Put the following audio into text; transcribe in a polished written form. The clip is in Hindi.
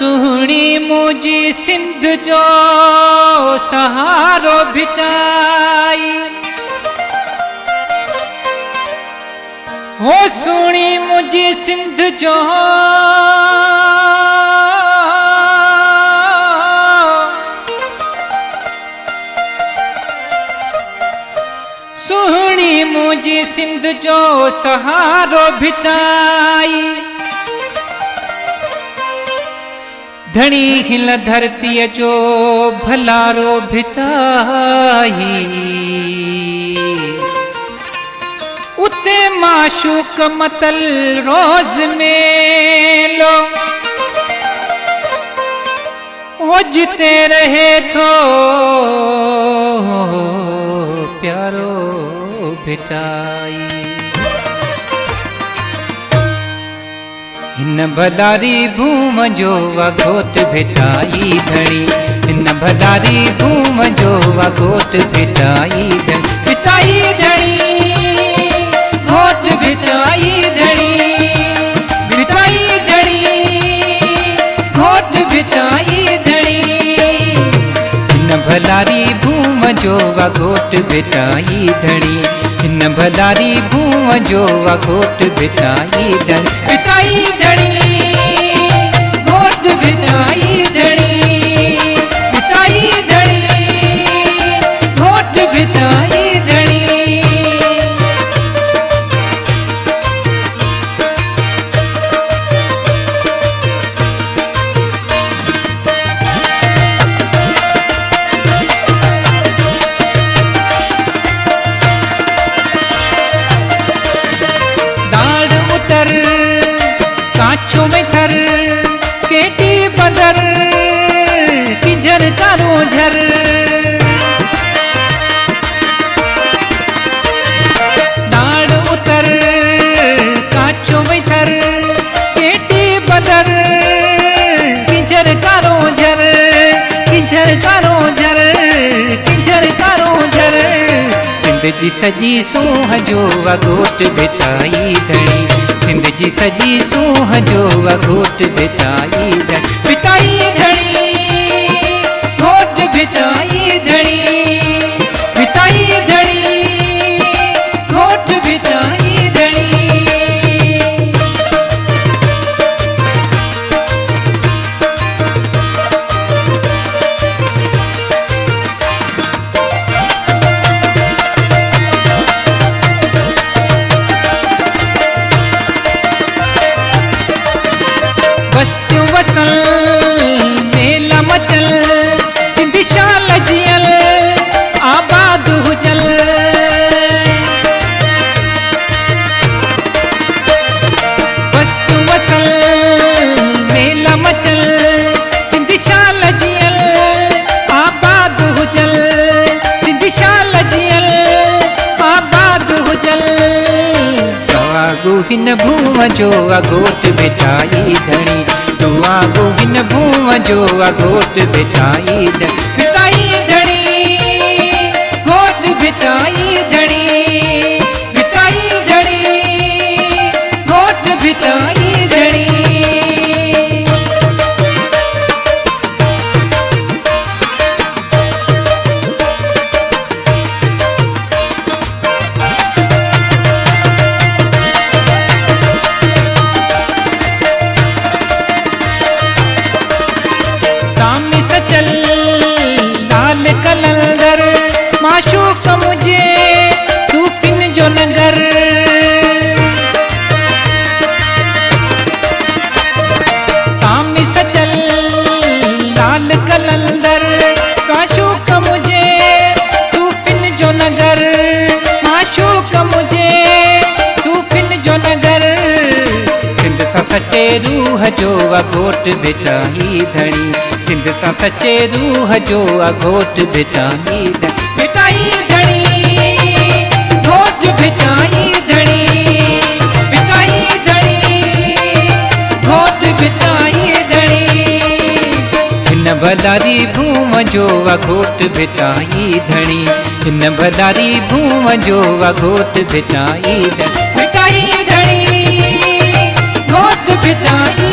सुहणी मुझी सिंध जो सहारो भिटाई हो सुहणी मुझी सिंध जो सुहणी मुझी सिंध जो सहारो भिटाई धनी हिल धरती जो भलारो भिटाई उते माशूक मतल रोज मेलो हो जिते रहे थो प्यारो भिटाई हिन भदारी भूम जो वघोट भिटाई धणी हिन भदारी भूम जो वघोट भिटाई धणी भिटाई धणी घोट भिटाई धणी भिटाई धणी घोट भिटाई धणी हिन भदारी भूम जो वघोट भिटाई धणी हिन भदारी भूम जो वघोट भिटाई धणी भिटाई धणी घोट भिटाई धणी भिटाई धणी घोट भिटाई धणी कांचों में थर केटी बदर की झर चारों झर दाड़ उतर कांचों में थर केटी बदर की झर चारों झर की झर चारों झर की झर चारों झर सिंध जी सजी सूंह जो वघोट भिटाई धणी सिंध जी सजी सूंह जो वघोट भिटाई धणी भिटाई धणी घोट भिटाई धणी भिटाई धणी घोट भिटाई धणी बस्तियों वचल मेला मचल सिंध शाल जियल आबाद हुजल बस्तियों वचल मेला मचल सिंध शाल जियल आबाद हुजल सिंध शाल जियल आबाद हुजल दुआगो हिन भूम जो वघोट भिटाई धणी दुआगो हिन भूम जो वघोट भिटाई धणी भिटाई धणी घोट भिटाई धणी भिटाई धणी घोट भिटाई धणी कलंदर माशूक मुझे सूफिन जो नगर सामी सचल लाल कलंदर माशूक मुझे सूफिन जो नगर माशूक मुझे सूफिन जो नगर सिंध सा सचे रूह जो वघोट भिटाई धणी सिंध सा सचे रूह जो वघोट भिटाई धणी भिटाई धणी घोट भिटाई धणी भिटाई धणी घोट भिटाई धणी हिन भदारी भूम जो वघोट भिटाई धणी हिन भदारी भूम जो वघोट भिटाई धणी भिटाई धणी घोट भिटाई